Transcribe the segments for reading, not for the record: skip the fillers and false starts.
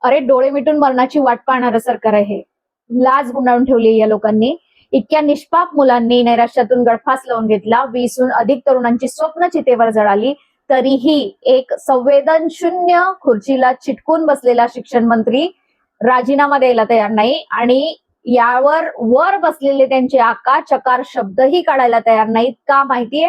अरे डोळे मिटून मरणाची वाट पाहणारं सरकार आहे. लाज गुंडाळून ठेवली या लोकांनी. इतक्या निष्पाप मुलांनी नैराश्यातून गळफास लावून घेतला. 20हून अधिक तरुणांची स्वप्न चितेवर जळाली. तरीही एक संवेदनशून्य खुर्चीला चिटकून बसलेला शिक्षण मंत्री राजीनामा द्यायला तयार नाही आणि यावर वर बसलेले त्यांचे आका चकार शब्दही काढायला तयार नाहीत. का माहितीये?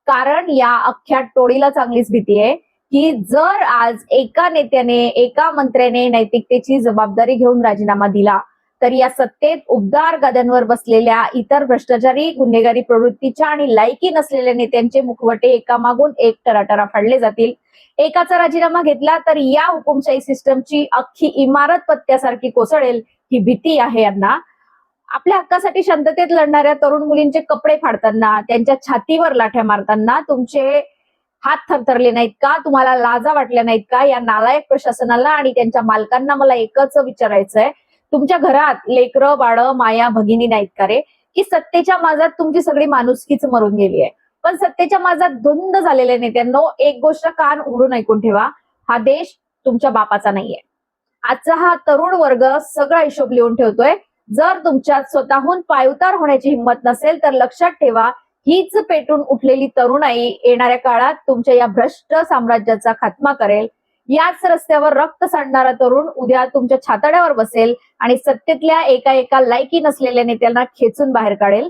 कारण या अख्ख्या टोळीला चांगलीच भीती आहे की जर आज एका नेत्याने एका मंत्र्याने नैतिकतेची जबाबदारी घेऊन राजीनामा दिला तर या सत्तेत उबदार गाद्यांवर बसलेल्या इतर भ्रष्टाचारी गुन्हेगारी प्रवृत्तीच्या आणि लायकी नसलेल्या नेत्यांचे मुखवटे एकामागून एक टराटरा फाडले जातील. एकाचा राजीनामा घेतला तर या हुकुमशाही सिस्टमची अख्खी इमारत पत्त्यासारखी कोसळेल ही भीती आहे यांना. आपल्या हक्कासाठी शांततेत लढणाऱ्या तरुण मुलींचे कपडे फाडताना, त्यांच्या छातीवर लाठ्या मारताना तुमचे हात थरथरले नाहीत का? तुम्हाला लाजा वाटल्या नाहीत का? या नालायक प्रशासनाला आणि त्यांच्या मालकांना मला एकच विचारायचंय, तुमच्या घरात लेकरं बाळं माया भगिनी नाहीत का रे? की सत्तेच्या माझात तुमची सगळी माणुसकीच मरून गेली आहे? पण सत्तेच्या माझात धुंद झालेल्या नेत्यांनो, एक गोष्ट कान उघडून ऐकून ठेवा, हा देश तुमच्या बापाचा नाहीये. आजचा हा तरुण वर्ग सगळा हिशोब लिहून ठेवतोय. जर तुमच्यात स्वतःहून पायउतार होण्याची हिंमत नसेल तर लक्षात ठेवा, हीच पेटून उठलेली तरुणाई येणाऱ्या काळात तुमच्या या भ्रष्ट साम्राज्याचा खात्मा करेल. याच रस्त्यावर रक्त सांडणारा तरुण उद्या तुमच्या छातड्यावर बसेल आणि सत्तेतल्या एका लायकी नसलेल्या नेत्यांना खेचून बाहेर काढेल,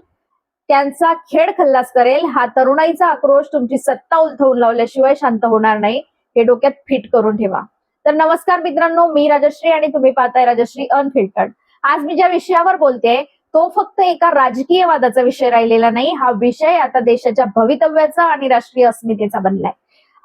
त्यांचा खेळ खल्लास करेल. हा तरुणाईचा आक्रोश तुमची सत्ता उलथवून लावल्याशिवाय शांत होणार नाही, हे डोक्यात फिट करून ठेवा. तर नमस्कार मित्रांनो, मी राजश्री आणि तुम्ही पाहताय राजश्री अनफिल्टर्ड. आज मी ज्या विषयावर बोलते तो फक्त एका राजकीय वादाचा विषय राहिलेला नाही. हा विषय आता देशाच्या भवितव्याचा आणि राष्ट्रीय अस्मितेचा बनलाय.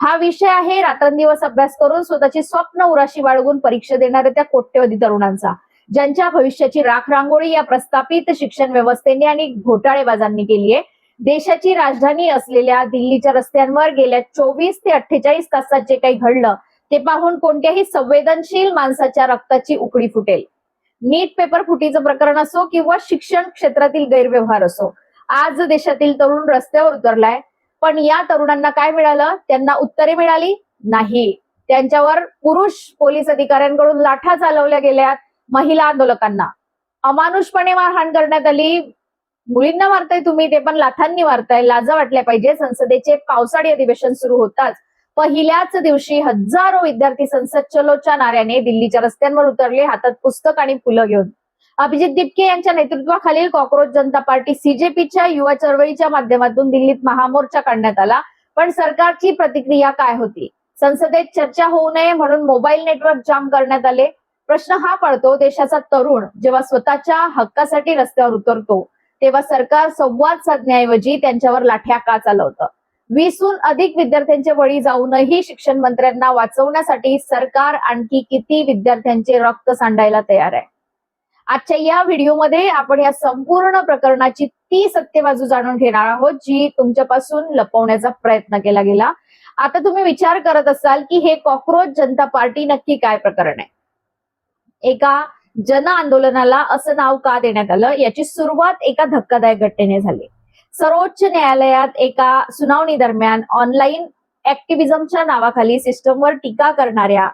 हा विषय आहे रात्रंदिवस अभ्यास करून स्वतःची स्वप्न उराशी बाळगून परीक्षा देणाऱ्या त्या कोट्यवधी तरुणांचा, ज्यांच्या भविष्याची राखरांगोळी या प्रस्थापित शिक्षण व्यवस्थेने आणि घोटाळेबाजांनी केली आहे. देशाची राजधानी असलेल्या दिल्लीच्या रस्त्यांवर गेल्या 24 ते 48 तासात जे काही घडलं ते पाहून कोणत्याही संवेदनशील माणसाच्या रक्ताची उकळी फुटेल. नीट पेपर फुटीचं प्रकरण असो किंवा शिक्षण क्षेत्रातील गैरव्यवहार असो, आज देशातील तरुण रस्त्यावर उतरलाय. पण या तरुणांना काय मिळालं? त्यांना उत्तरे मिळाली नाही. त्यांच्यावर पुरुष पोलीस अधिकाऱ्यांकडून लाठा चालवल्या गेल्या. महिला आंदोलकांना अमानुषपणे मारहाण करण्यात आली. मुलींना मारताय तुम्ही, ते पण लाथांनी मारताय. लाजा वाटल्या पाहिजे. संसदेचे पावसाळी अधिवेशन सुरू होताच पहिल्याच दिवशी हजारो विद्यार्थी संसद चलोच्या नाऱ्याने दिल्लीच्या रस्त्यांवर उतरले, हातात पुस्तक आणि फुलं घेऊन. अभिजित दिपके यांच्या नेतृत्वाखालील कॉक्रोच जनता पार्टी सीजेपीच्या युवा चळवळीच्या माध्यमातून दिल्लीत महामोर्चा काढण्यात आला. पण सरकारची प्रतिक्रिया काय होती? संसदेत चर्चा होऊ नये म्हणून मोबाईल नेटवर्क जाम करण्यात आले. प्रश्न हा पडतो, देशाचा तरुण जेव्हा स्वतःच्या हक्कासाठी रस्त्यावर उतरतो तेव्हा सरकार संवाद साधण्याऐवजी त्यांच्यावर लाठ्या का चालवतं? 20हून अधिक विद्यार्थ्यांचे बळी जाऊनही शिक्षण मंत्र्यांना वाचवण्यासाठी सरकार आणखी किती विद्यार्थ्यांचे रक्त सांडायला तयार आहे? आजच्या या व्हिडिओमध्ये आपण या संपूर्ण प्रकरणाची ती सत्य बाजू जाणून घेणार आहोत जी तुमच्यापासून लपवण्याचा प्रयत्न केला गेला. आता तुम्ही विचार करत असाल की हे कॉक्रोच जनता पार्टी नक्की काय प्रकरण आहे? एका जन आंदोलनाला असं नाव का देण्यात आलं? याची सुरुवात एका धक्कादायक घटनेने झाली. सर्वोच्च न्यायालयात एका सुनावणी दरम्यान ऑनलाईन ऍक्टिव्हिजमच्या नावाखाली सिस्टमवर टीका करणाऱ्या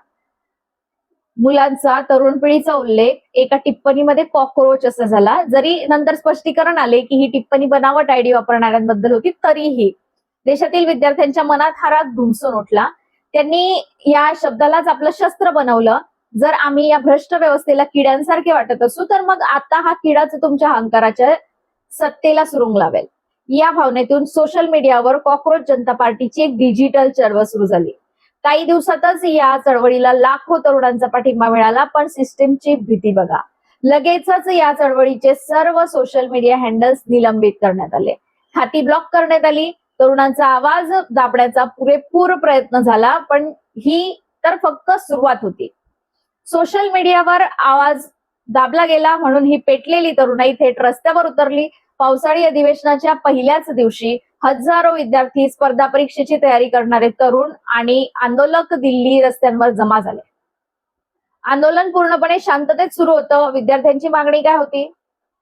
मुलांचा, तरुण पिढीचा उल्लेख एका टिप्पणीमध्ये कॉक्रोच असा झाला. जरी नंतर स्पष्टीकरण आले की ही टिप्पणी बनावट आयडी वापरणाऱ्यांबद्दल होती, तरीही देशातील विद्यार्थ्यांच्या मनात हा राग धुमसून उठला. त्यांनी या शब्दालाच आपलं शस्त्र बनवलं. जर आम्ही या भ्रष्ट व्यवस्थेला किड्यांसारखे वाटत असू तर मग आता हा किडाच तुमच्या अहंकाराच्या सत्तेला सुरुंग लावेल. या भावनेतून सोशल मीडियावर कॉक्रोच जनता पार्टीची एक डिजिटल चळवळ सुरू झाली. काही दिवसातच या चळवळीला लाखो तरुणांचा पाठिंबा मिळाला. पण सिस्टीमची भीती बघा, लगेचच या चळवळीचे सर्व सोशल मीडिया हँडल्स निलंबित करण्यात आले, खाती ब्लॉक करण्यात आली. तरुणांचा आवाज दाबण्याचा पुरेपूर प्रयत्न झाला, पण ही तर फक्त सुरुवात होती. सोशल मीडियावर आवाज दाबला गेला म्हणून ही पेटलेली तरुणाई थेट रस्त्यावर उतरली. पावसाळी अधिवेशनाच्या पहिल्याच दिवशी हजारो विद्यार्थी, स्पर्धा परीक्षेची तयारी करणारे तरुण आणि आंदोलक दिल्ली रस्त्यांवर जमा झाले. आंदोलन पूर्णपणे शांततेत सुरू होतं. विद्यार्थ्यांची मागणी काय होती?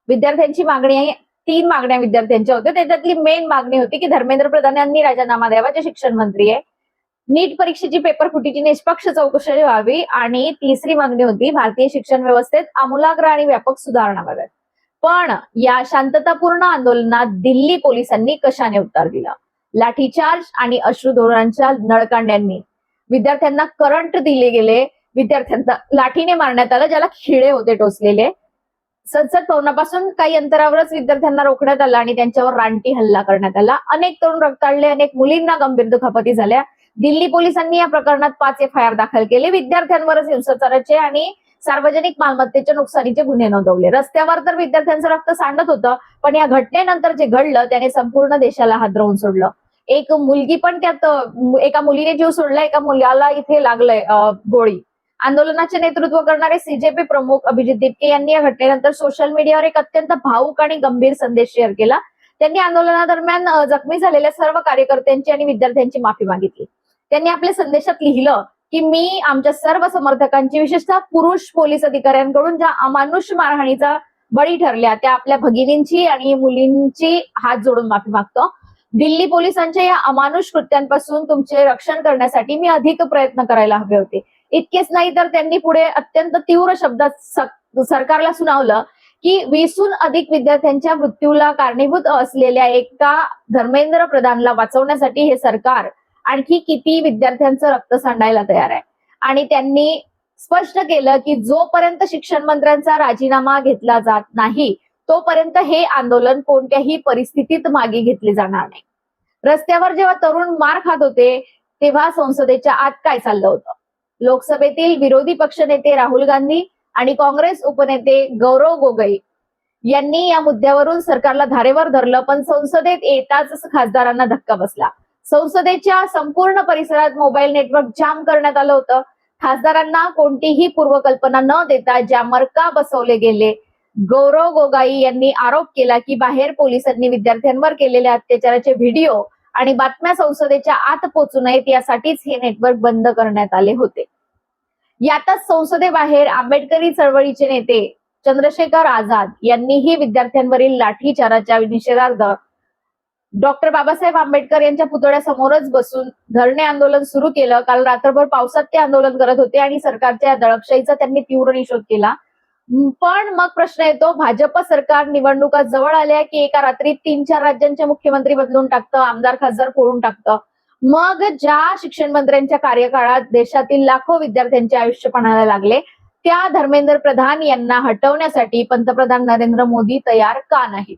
विद्यार्थ्यांची मागणी 3 मागण्या विद्यार्थ्यांच्या होत्या. त्याच्यातली मेन मागणी होती की धर्मेंद्र प्रधान यांनी राजीनामा द्यावा, जे शिक्षण मंत्री आहे. नीट परीक्षेची पेपर फुटीची निष्पक्ष चौकशी व्हावी आणि तिसरी मागणी होती भारतीय शिक्षण व्यवस्थेत आमूलाग्र आणि व्यापक सुधारणा व्हाव्यात. पण या शांततापूर्ण आंदोलनात दिल्ली पोलिसांनी कशाने उत्तर दिलं? लाठीचार्ज आणि अश्रुधुरांच्या नळकांड्यांनी. विद्यार्थ्यांना करंट दिले गेले, विद्यार्थ्यांना लाठीने मारण्यात आलं, ज्याला खिळे होते टोचलेले. संसद भवनापासून काही अंतरावरच विद्यार्थ्यांना रोखण्यात आलं आणि त्यांच्यावर रानटी हल्ला करण्यात आला. अनेक तरुण रक्ताळले, अनेक मुलींना गंभीर दुखापती झाल्या. दिल्ली पोलिसांनी या प्रकरणात 5 एफआयआर दाखल केले. विद्यार्थ्यांवरच हिंसाचाराचे आणि सार्वजनिक मालमत्तेच्या नुकसानीचे गुन्हे नोंदवले. रस्त्यावर तर विद्यार्थ्यांचं रक्त सांडत होतं, पण या घटनेनंतर जे घडलं त्याने संपूर्ण देशाला हादरवून सोडलं. एक मुलगी पण त्यात, एका मुलीने जीव सोडला, एका मुलाला इथे लागलंय गोळी. आंदोलनाचे नेतृत्व करणारे सीजेपी प्रमुख अभिजित दिपके यांनी या घटनेनंतर सोशल मीडियावर एक अत्यंत भावूक आणि गंभीर संदेश शेअर केला. त्यांनी आंदोलनादरम्यान जखमी झालेल्या सर्व कार्यकर्त्यांची आणि विद्यार्थ्यांची माफी मागितली. त्यांनी आपल्या संदेशात लिहिलं की मी आमच्या सर्व समर्थकांची, विशेषतः पुरुष पोलीस अधिकाऱ्यांकडून ज्या अमानुष मारहाणीचा बळी ठरल्या त्या आपल्या भगिनींची आणि मुलींची हात जोडून माफी मागतो. दिल्ली पोलिसांच्या या अमानुष कृत्यांपासून तुमचे रक्षण करण्यासाठी मी अधिक प्रयत्न करायला हवे होते. इतकेच नाही तर त्यांनी पुढे अत्यंत तीव्र शब्दात सरकारला सुनावलं की 20हून अधिक विद्यार्थ्यांच्या मृत्यूला कारणीभूत असलेल्या एका धर्मेंद्र प्रधानला वाचवण्यासाठी हे सरकार आणखी किती विद्यार्थ्यांचं रक्त सांडायला तयार आहे. आणि त्यांनी स्पष्ट केलं की जोपर्यंत शिक्षण मंत्र्यांचा राजीनामा घेतला जात नाही तोपर्यंत हे आंदोलन कोणत्याही परिस्थितीत मागे घेतले जाणार नाही. रस्त्यावर जेव्हा तरुण मार खात होते तेव्हा संसदेच्या आत काय चाललं होतं? लोकसभेतील विरोधी पक्षनेते राहुल गांधी आणि काँग्रेस उपनेते गौरव गोगोई यांनी या मुद्द्यावरून सरकारला धारेवर धरलं, पण संसदेत येताच खासदारांना धक्का बसला. संसदेच्या संपूर्ण परिसरात मोबाईल नेटवर्क जाम करण्यात आलं होतं. खासदारांना कोणतीही पूर्वकल्पना न देता जॅमर का बसवले गेले? गौरव गोगोई यांनी आरोप केला की बाहेर पोलिसांनी विद्यार्थ्यांवर केलेल्या अत्याचाराचे व्हिडिओ आणि बातम्या संसदेच्या आत पोहोचू नयेत यासाठीच हे नेटवर्क बंद करण्यात आले होते. यातच संसदेबाहेर आंबेडकरी चळवळीचे नेते चंद्रशेखर आझाद यांनीही विद्यार्थ्यांवरील लाठीचाराच्या निषेधार्थ डॉक्टर बाबासाहेब आंबेडकर यांच्या पुतळ्यासमोरच बसून धरणे आंदोलन सुरू केलं. काल रात्रभर पावसात ते आंदोलन करत होते आणि सरकारच्या दडपशाहीचा त्यांनी तीव्र निषेध केला. पण मग प्रश्न येतो, भाजप सरकार निवडणुका जवळ आल्या की एका रात्रीत 3-4 राज्यांचे मुख्यमंत्री बदलून टाकतं, आमदार खासदार फोडून टाकतं. मग ज्या शिक्षण मंत्र्यांच्या कार्यकाळात देशातील लाखो विद्यार्थ्यांचे आयुष्य पणाला लागले त्या धर्मेंद्र प्रधान यांना हटवण्यासाठी पंतप्रधान नरेंद्र मोदी तयार का नाहीत?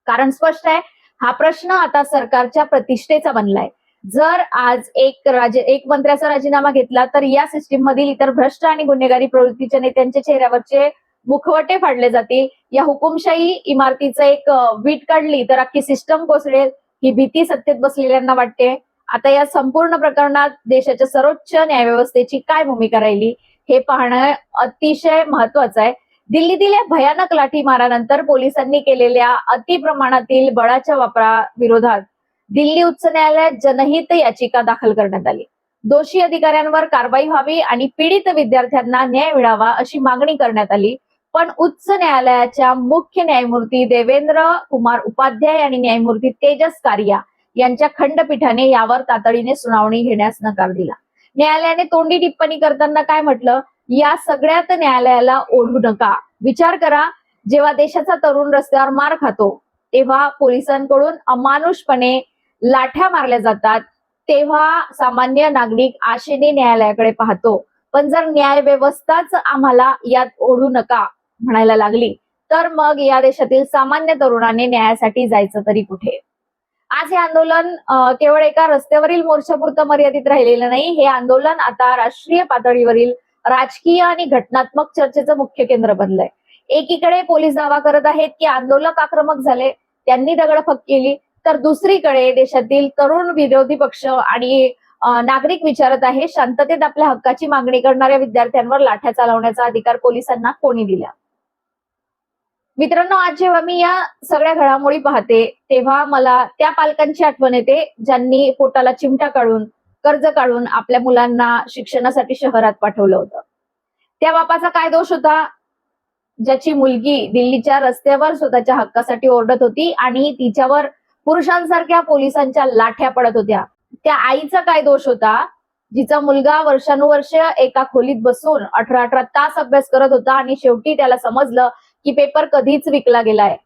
कारण स्पष्ट आहे, हा प्रश्न आता सरकारच्या प्रतिष्ठेचा बनलाय. जर आज एक मंत्र्याचा राजीनामा घेतला तर या सिस्टीम मधील इतर भ्रष्ट आणि गुन्हेगारी प्रवृत्तीच्या नेत्यांच्या चेहऱ्यावरचे मुखवटे फाडले जातील. या हुकुमशाही इमारतीचं एक वीट काढली तर अख्खी सिस्टम कोसळेल ही भीती सत्तेत बसलेल्यांना वाटते. आता या संपूर्ण प्रकरणात देशाच्या सर्वोच्च न्यायव्यवस्थेची काय भूमिका राहिली हे पाहणं अतिशय महत्वाचं आहे. दिल्लीतील या भयानक लाठीमारानंतर पोलिसांनी केलेल्या अतिप्रमाणातील बळाच्या वापराविरोधात दिल्ली उच्च न्यायालयात जनहित याचिका दाखल करण्यात आली. दोषी अधिकाऱ्यांवर कारवाई व्हावी आणि पीडित विद्यार्थ्यांना न्याय मिळावा अशी मागणी करण्यात आली. पण उच्च न्यायालयाच्या मुख्य न्यायमूर्ती देवेंद्र कुमार उपाध्याय आणि न्यायमूर्ती तेजस कारिया यांच्या खंडपीठाने यावर तातडीने सुनावणी घेण्यास नकार दिला. न्यायालयाने तोंडी टिप्पणी करताना काय म्हटलं? या सगळ्यात न्यायालयाला ओढू नका. विचार करा, जेव्हा देशाचा तरुण रस्त्यावर मार खातो तेव्हा पोलिसांकडून अमानुषपणे लाठ्या मारल्या जातात, तेव्हा सामान्य नागरिक आशेने न्यायालयाकडे पाहतो. पण जर न्याय व्यवस्थाच आम्हाला यात ओढू नका म्हणायला लागली तर मग या देशातील सामान्य तरुणाने न्यायासाठी जायचं तरी कुठे? आज हे आंदोलन केवळ एका रस्त्यावरील मोर्चापुरतं मर्यादित राहिलेलं नाही. हे आंदोलन आता राष्ट्रीय पातळीवरील राजकीय आणि घटनात्मक चर्चेचं मुख्य केंद्र बनलंय. एकीकडे पोलीस दावा करत आहेत की आंदोलक आक्रमक झाले, त्यांनी दगडफेक केली, तर दुसरीकडे देशातील तरुण विरोधी पक्ष आणि नागरिक विचारत आहे, शांततेत आपल्या हक्काची मागणी करणाऱ्या विद्यार्थ्यांवर लाठ्या चालवण्याचा अधिकार पोलिसांना कोणी दिला? मित्रांनो, आज जेव्हा मी या सगळ्या घडामोडी पाहते तेव्हा मला त्या पालकांची आठवण येते ज्यांनी पोटाला चिमटा काढून, कर्ज काढून आपल्या मुलांना शिक्षणासाठी शहरात पाठवलं होतं. त्या बापाचा काय दोष होता ज्याची मुलगी दिल्लीच्या रस्त्यावर स्वतःच्या हक्कासाठी ओरडत होती आणि तिच्यावर पुरुषांसारख्या पोलिसांच्या लाठ्या पडत होत्या? त्या आईचा काय दोष होता, जिचा मुलगा वर्षानुवर्ष एका खोलीत बसून 18-18 तास अभ्यास करत होता आणि शेवटी त्याला समजलं की पेपर कधीच विकला गेलाय.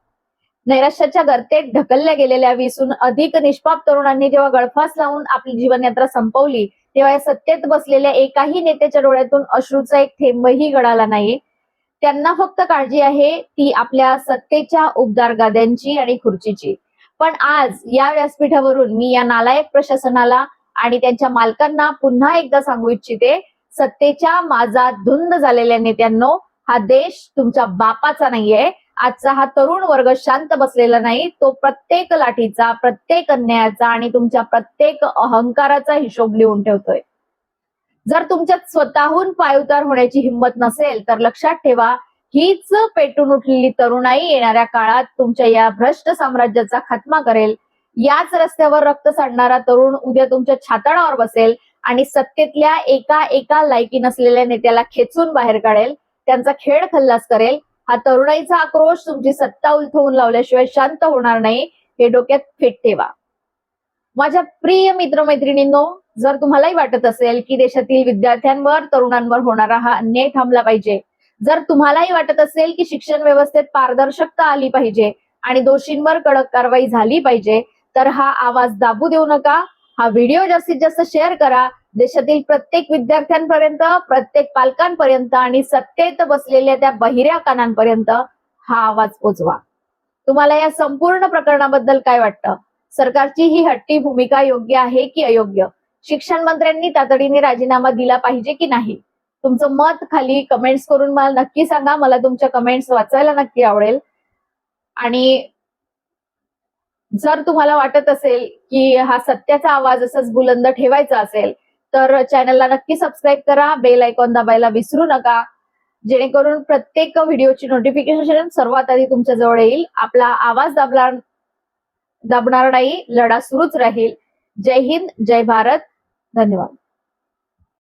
नैराश्याच्या गर्तेत ढकलल्या गेलेल्या 20हून अधिक निष्पाप तरुणांनी जेव्हा गळफास लावून आपली जीवनयात्रा संपवली, तेव्हा या सत्तेत बसलेल्या एकाही नेत्याच्या डोळ्यातून अश्रूचा एक थेंबही गळाला नाही. त्यांना फक्त काळजी आहे ती आपल्या सत्तेच्या उबदार गाद्यांची आणि खुर्चीची. पण आज या व्यासपीठावरून मी या नालायक प्रशासनाला आणि त्यांच्या मालकांना पुन्हा एकदा सांगू इच्छिते, सत्तेच्या माजात धुंद झालेल्या नेत्यांनो, हा देश तुमच्या बापाचा नाहीये. आजचा हा तरुण वर्ग शांत बसलेला नाही. तो प्रत्येक लाठीचा, प्रत्येक अन्यायाचा आणि तुमच्या प्रत्येक अहंकाराचा हिशोब लिहून ठेवतोय. जर तुमच्यात स्वतःहून पायउतार होण्याची हिंमत नसेल तर लक्षात ठेवा, हीच पेटून उठलेली तरुणाई येणाऱ्या काळात तुमच्या या भ्रष्ट साम्राज्याचा खात्मा करेल. याच रस्त्यावर रक्त सांडणारा तरुण उद्या तुमच्या छाताडावर बसेल आणि सत्तेतल्या एका लायकी नसलेल्या नेत्याला खेचून बाहेर काढेल, त्यांचा खेळ खल्लास करेल. हा तरुणाईचा आक्रोश तुमची सत्ता उलथवून लावल्याशिवाय शांत होणार नाही, हे डोक्यात फिट ठेवा. माझ्या प्रिय मित्रमैत्रिणींनो, जर तुम्हालाही वाटत असेल की देशातील विद्यार्थ्यांवर, तरुणांवर होणारा हा अन्याय थांबला पाहिजे, जर तुम्हालाही वाटत असेल की शिक्षण व्यवस्थेत पारदर्शकता आली पाहिजे आणि दोषींवर कडक कारवाई झाली पाहिजे, तर हा आवाज दाबू देऊ नका. हा व्हिडिओ जास्तीत जास्त शेअर करा. देशातील प्रत्येक विद्यार्थ्यांपर्यंत, प्रत्येक पालकांपर्यंत आणि सत्तेत बसलेल्या त्या बहिऱ्या कानांपर्यंत हा आवाज पोचवा. तुम्हाला या संपूर्ण प्रकरणाबद्दल काय वाटतं? सरकारची ही हट्टी भूमिका योग्य आहे की अयोग्य? शिक्षण मंत्र्यांनी तातडीने राजीनामा दिला पाहिजे की नाही? तुमचं मत खाली कमेंट्स करून मला नक्की सांगा. मला तुमच्या कमेंट्स वाचायला नक्की आवडेल. आणि जर तुम्हाला वाटत असेल की हा सत्याचा आवाज असाच बुलंद ठेवायचा असेल, तर चॅनलला नक्की सबस्क्राईब करा. बेल आयकॉन दाबायला विसरू नका, जेणेकरून प्रत्येक व्हिडिओची नोटिफिकेशन सर्वात आधी तुमच्या जवळ येईल. आपला आवाज दाबणार नाही, लढा सुरूच राहील. जय हिंद, जय भारत. धन्यवाद.